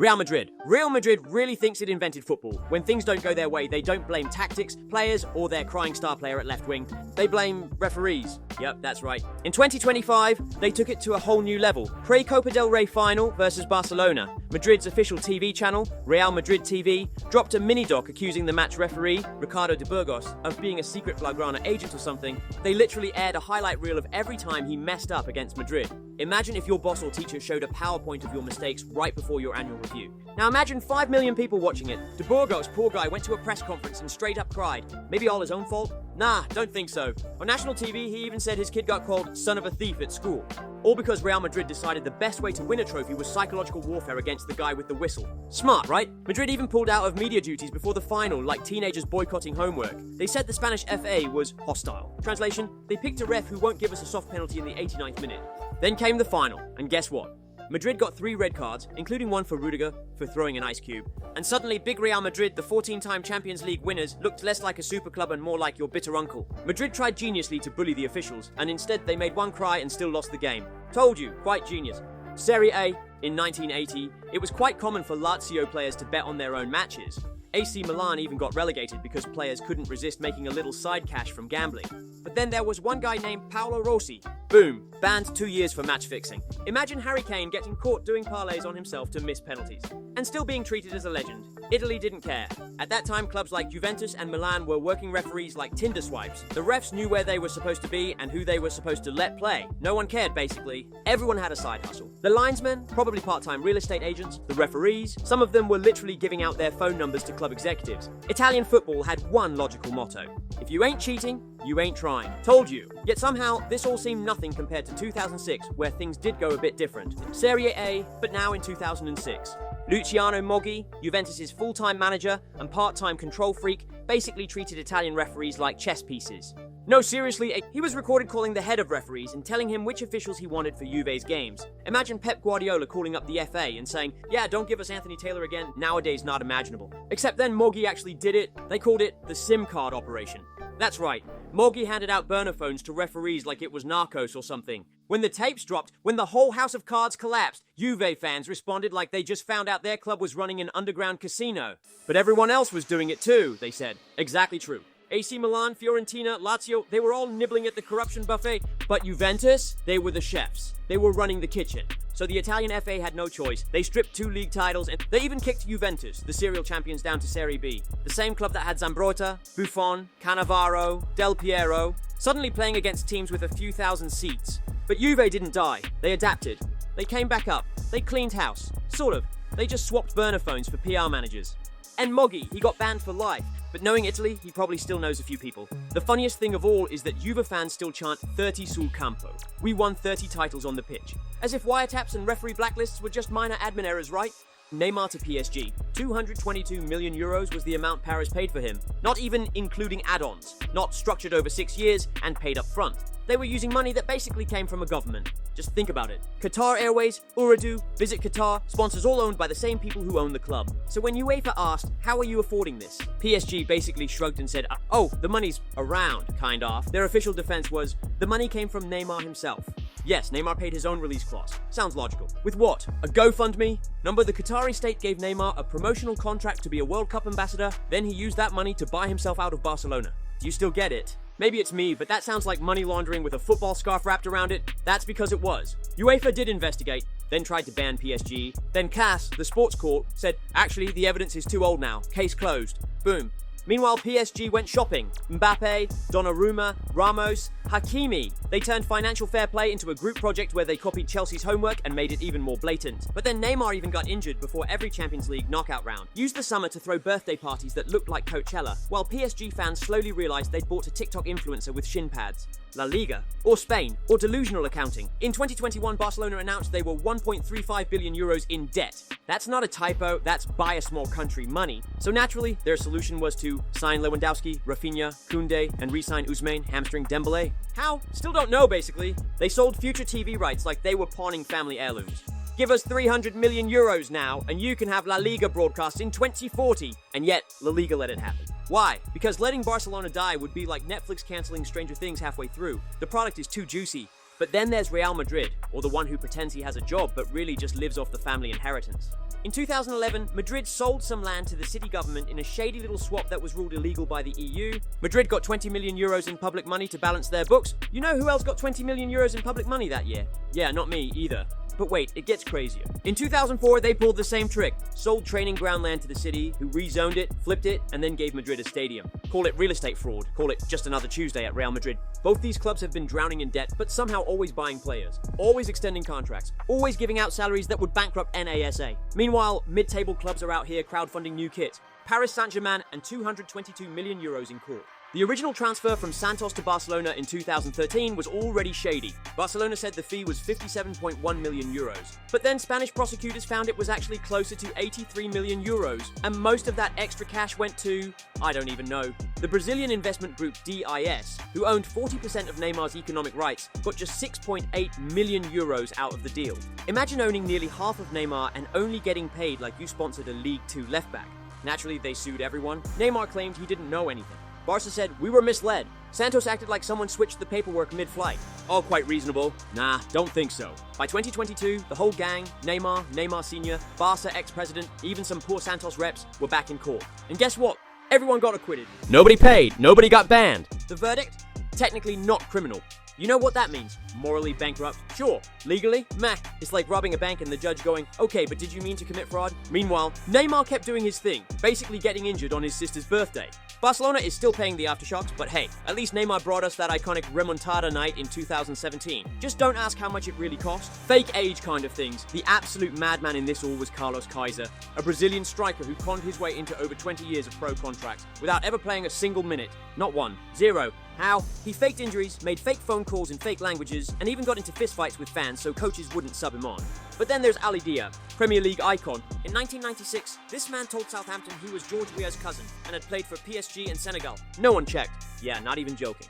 Real Madrid. Real Madrid really thinks it invented football. When things don't go their way, they don't blame tactics, players, or their crying star player at left wing. They blame referees. Yep, that's right. In 2025, they took it to a whole new level. Pre-Copa del Rey final versus Barcelona. Madrid's official TV channel, Real Madrid TV, dropped a mini-doc accusing the match referee, Ricardo de Burgos, of being a secret Blaugrana agent or something. They literally aired a highlight reel of every time he messed up against Madrid. Imagine if your boss or teacher showed a PowerPoint of your mistakes right before your annual review. Now imagine 5 million people watching it. De Burgos, poor guy, went to a press conference and straight up cried. Maybe all his own fault? Nah, don't think so. On national TV, he even said his kid got called son of a thief at school. All because Real Madrid decided the best way to win a trophy was psychological warfare against the guy with the whistle. Smart, right? Madrid even pulled out of media duties before the final, like teenagers boycotting homework. They said the Spanish FA was hostile. Translation, they picked a ref who won't give us a soft penalty in the 89th minute. Then came the final, and guess what? Madrid got 3 red cards, including one for Rudiger for throwing an ice cube. And suddenly, big Real Madrid, the 14-time Champions League winners, looked less like a super club and more like your bitter uncle. Madrid tried geniusly to bully the officials, and instead they made one cry and still lost the game. Told you, quite genius. Serie A, in 1980, it was quite common for Lazio players to bet on their own matches. AC Milan even got relegated because players couldn't resist making a little side cash from gambling. But then there was one guy named Paolo Rossi. Boom, banned 2 years for match fixing. Imagine Harry Kane getting caught doing parlays on himself to miss penalties. And still being treated as a legend. Italy didn't care. At that time, clubs like Juventus and Milan were working referees like Tinder swipes. The refs knew where they were supposed to be and who they were supposed to let play. No one cared, basically. Everyone had a side hustle. The linesmen, probably part-time real estate agents, the referees, some of them were literally giving out their phone numbers to club executives. Italian football had one logical motto. If you ain't cheating, you ain't trying. Told you. Yet somehow, this all seemed nothing compared to 2006, where things did go a bit different. Serie A, but now in 2006. Luciano Moggi, Juventus' full-time manager and part-time control freak, basically treated Italian referees like chess pieces. No, seriously, he was recorded calling the head of referees and telling him which officials he wanted for Juve's games. Imagine Pep Guardiola calling up the FA and saying, yeah, don't give us Anthony Taylor again, nowadays not imaginable. Except then Moggi actually did it. They called it the SIM card operation. That's right, Moggi handed out burner phones to referees like it was Narcos or something. When the tapes dropped, when the whole house of cards collapsed, Juve fans responded like they just found out their club was running an underground casino. But everyone else was doing it too, they said. Exactly true. AC Milan, Fiorentina, Lazio, they were all nibbling at the corruption buffet. But Juventus, they were the chefs. They were running the kitchen. So the Italian FA had no choice. They stripped 2 league titles and they even kicked Juventus, the serial champions, down to Serie B. The same club that had Zambrotta, Buffon, Cannavaro, Del Piero, suddenly playing against teams with a few thousand seats. But Juve didn't die. They adapted. They came back up. They cleaned house. Sort of. They just swapped burner phones for PR managers. And Moggi, he got banned for life. But knowing Italy, he probably still knows a few people. The funniest thing of all is that Juve fans still chant 30 sul campo. We won 30 titles on the pitch. As if wiretaps and referee blacklists were just minor admin errors, right? Neymar to PSG. 222 million euros was the amount Paris paid for him. Not even including add-ons. Not structured over 6 years and paid up front. They were using money that basically came from a government. Just think about it. Qatar Airways, Ooredoo, Visit Qatar, sponsors all owned by the same people who own the club. So when UEFA asked, how are you affording this? PSG basically shrugged and said, oh, the money's around, kind of. Their official defense was, the money came from Neymar himself. Yes, Neymar paid his own release clause. Sounds logical. With what? A GoFundMe? Number the Qatari state gave Neymar a promotional contract to be a World Cup ambassador, then he used that money to buy himself out of Barcelona. Do you still get it? Maybe it's me, but that sounds like money laundering with a football scarf wrapped around it. That's because it was. UEFA did investigate, then tried to ban PSG. Then CAS, the sports court, said, actually, the evidence is too old now. Case closed. Boom. Meanwhile, PSG went shopping. Mbappe, Donnarumma, Ramos, Hakimi. They turned financial fair play into a group project where they copied Chelsea's homework and made it even more blatant. But then Neymar even got injured before every Champions League knockout round. Used the summer to throw birthday parties that looked like Coachella, while PSG fans slowly realized they'd bought a TikTok influencer with shin pads. La Liga, or Spain, or delusional accounting. In 2021, Barcelona announced they were 1.35 billion euros in debt. That's not a typo, that's buy a small country money. So naturally, their solution was to sign Lewandowski, Rafinha, Koundé, and re-sign Ousmane, hamstring Dembélé. How? Still don't know, basically. They sold future TV rights like they were pawning family heirlooms. Give us 300 million euros now, and you can have La Liga broadcast in 2040. And yet, La Liga let it happen. Why? Because letting Barcelona die would be like Netflix canceling Stranger Things halfway through. The product is too juicy. But then there's Real Madrid, or the one who pretends he has a job but really just lives off the family inheritance. In 2011, Madrid sold some land to the city government in a shady little swap that was ruled illegal by the EU. Madrid got 20 million euros in public money to balance their books. You know who else got 20 million euros in public money that year? Yeah, not me either. But wait, it gets crazier. In 2004, they pulled the same trick. Sold training ground land to the city, who rezoned it, flipped it, and then gave Madrid a stadium. Call it real estate fraud. Call it just another Tuesday at Real Madrid. Both these clubs have been drowning in debt, but somehow always buying players. Always extending contracts. Always giving out salaries that would bankrupt NASA. Meanwhile, mid-table clubs are out here crowdfunding new kits. Paris Saint-Germain and 222 million euros in court. The original transfer from Santos to Barcelona in 2013 was already shady. Barcelona said the fee was 57.1 million euros. But then Spanish prosecutors found it was actually closer to 83 million euros, and most of that extra cash went to, I don't even know. The Brazilian investment group DIS, who owned 40% of Neymar's economic rights, got just 6.8 million euros out of the deal. Imagine owning nearly half of Neymar and only getting paid like you sponsored a League 2 left-back. Naturally, they sued everyone. Neymar claimed he didn't know anything. Barca said, "We were misled." Santos acted like someone switched the paperwork mid-flight. All quite reasonable. Nah, don't think so. By 2022, the whole gang, Neymar, Neymar Sr., Barca ex-president, even some poor Santos reps, were back in court. And guess what? Everyone got acquitted. Nobody paid. Nobody got banned. The verdict? Technically not criminal. You know what that means? Morally bankrupt? Sure. Legally? Meh. It's like robbing a bank and the judge going, "Okay, but did you mean to commit fraud?" Meanwhile, Neymar kept doing his thing, basically getting injured on his sister's birthday. Barcelona is still paying the aftershocks, but hey, at least Neymar brought us that iconic remontada night in 2017. Just don't ask how much it really cost. Fake age kind of things. The absolute madman in this all was Carlos Kaiser, a Brazilian striker who conned his way into over 20 years of pro contracts without ever playing a single minute. Not one. Zero. How? He faked injuries, made fake phone calls in fake languages, and even got into fistfights with fans so coaches wouldn't sub him on. But then there's Ali Dia, Premier League icon. In 1996, this man told Southampton he was George Weah's cousin and had played for PSG and Senegal. No one checked. Yeah, not even joking.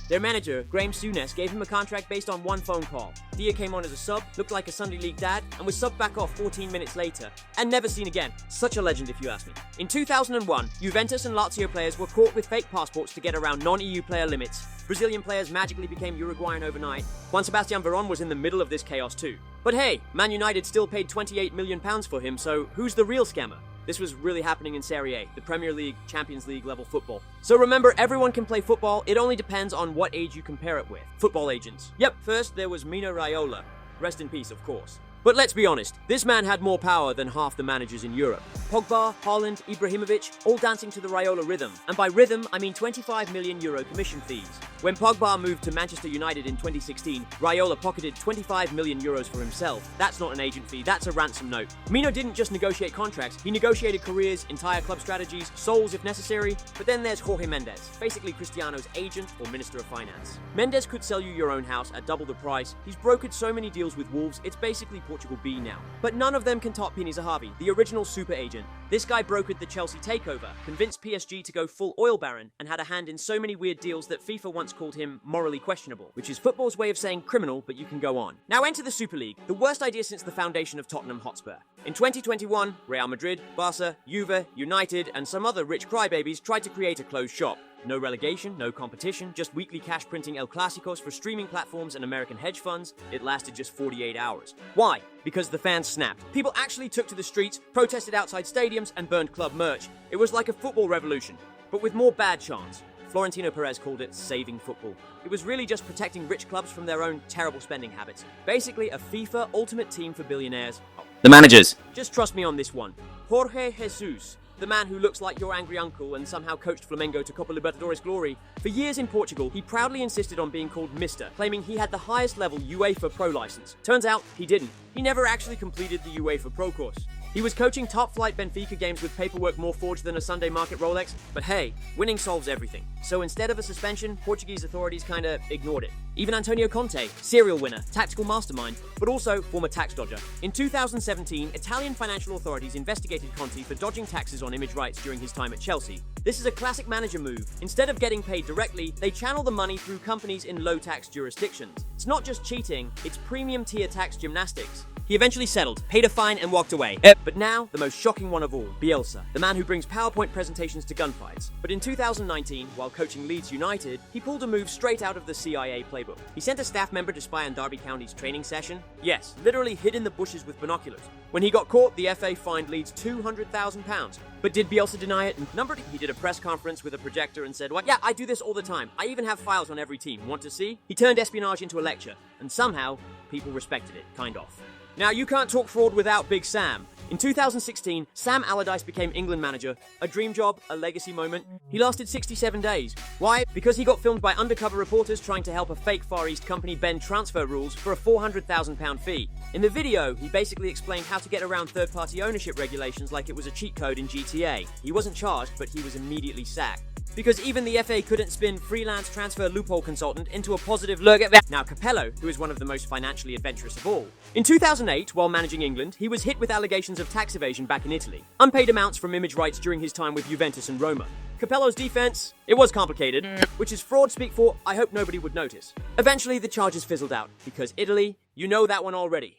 Their manager, Graham Souness, gave him a contract based on one phone call. Dia came on as a sub, looked like a Sunday League dad, and was subbed back off 14 minutes later, and never seen again. Such a legend if you ask me. In 2001, Juventus and Lazio players were caught with fake passports to get around non-EU player limits. Brazilian players magically became Uruguayan overnight. Juan Sebastian Veron was in the middle of this chaos too. But hey, Man United still paid £28 million for him, so who's the real scammer? This was really happening in Serie A, the Premier League, Champions League level football. So remember, everyone can play football, it only depends on what age you compare it with. Football agents. Yep, first there was Mino Raiola. Rest in peace, of course. But let's be honest, this man had more power than half the managers in Europe. Pogba, Haaland, Ibrahimovic, all dancing to the Raiola rhythm. And by rhythm, I mean €25 million commission fees. When Pogba moved to Manchester United in 2016, Raiola pocketed €25 million for himself. That's not an agent fee, that's a ransom note. Mino didn't just negotiate contracts, he negotiated careers, entire club strategies, souls if necessary. But then there's Jorge Mendes, basically Cristiano's agent or Minister of Finance. Mendes could sell you your own house at double the price. He's brokered so many deals with Wolves, it's basically Portugal B now. But none of them can top Pini Zahavi, the original super agent. This guy brokered the Chelsea takeover, convinced PSG to go full oil baron, and had a hand in so many weird deals that FIFA once called him morally questionable, which is football's way of saying criminal, but you can go on. Now enter the Super League, the worst idea since the foundation of Tottenham Hotspur. In 2021, Real Madrid, Barca, Juve, United, and some other rich crybabies tried to create a closed shop. No relegation, no competition, just weekly cash printing El Clásicos for streaming platforms and American hedge funds. It lasted just 48 hours. Why? Because the fans snapped. People actually took to the streets, protested outside stadiums, and burned club merch. It was like a football revolution, but with more bad chants. Florentino Perez called it saving football. It was really just protecting rich clubs from their own terrible spending habits. Basically a FIFA ultimate team for billionaires. The managers. Just trust me on this one. Jorge Jesus, the man who looks like your angry uncle and somehow coached Flamengo to Copa Libertadores glory. For years in Portugal, he proudly insisted on being called Mr., claiming he had the highest level UEFA Pro license. Turns out, he didn't. He never actually completed the UEFA Pro course. He was coaching top-flight Benfica games with paperwork more forged than a Sunday market Rolex, but hey, winning solves everything. So instead of a suspension, Portuguese authorities kinda ignored it. Even Antonio Conte, serial winner, tactical mastermind, but also former tax dodger. In 2017, Italian financial authorities investigated Conte for dodging taxes on image rights during his time at Chelsea. This is a classic manager move. Instead of getting paid directly, they channel the money through companies in low-tax jurisdictions. It's not just cheating, it's premium-tier tax gymnastics. He eventually settled, paid a fine, and walked away. But now, the most shocking one of all, Bielsa, the man who brings PowerPoint presentations to gunfights. But in 2019, while coaching Leeds United, he pulled a move straight out of the CIA playbook. He sent a staff member to spy on Derby County's training session. Yes, literally hid in the bushes with binoculars. When he got caught, the FA fined Leeds £200,000. But did Bielsa deny it? Number 2, he did a press conference with a projector and said, "What? Yeah, I do this all the time. I even have files on every team. Want to see?" He turned espionage into a lecture, and somehow, people respected it, kind of. Now, you can't talk fraud without Big Sam. In 2016, Sam Allardyce became England manager. A dream job, a legacy moment. He lasted 67 days. Why? Because he got filmed by undercover reporters trying to help a fake Far East company bend transfer rules for a £400,000 fee. In the video, he basically explained how to get around third-party ownership regulations like it was a cheat code in GTA. He wasn't charged, but he was immediately sacked. Because even the FA couldn't spin freelance transfer loophole consultant into a positive look at that. Now, Capello, who is one of the most financially adventurous of all. In 2008, while managing England, he was hit with allegations of tax evasion back in Italy. Unpaid amounts from image rights during his time with Juventus and Roma. Capello's defense, it was complicated, which is fraud speak for, I hope nobody would notice. Eventually, the charges fizzled out, because Italy, you know that one already.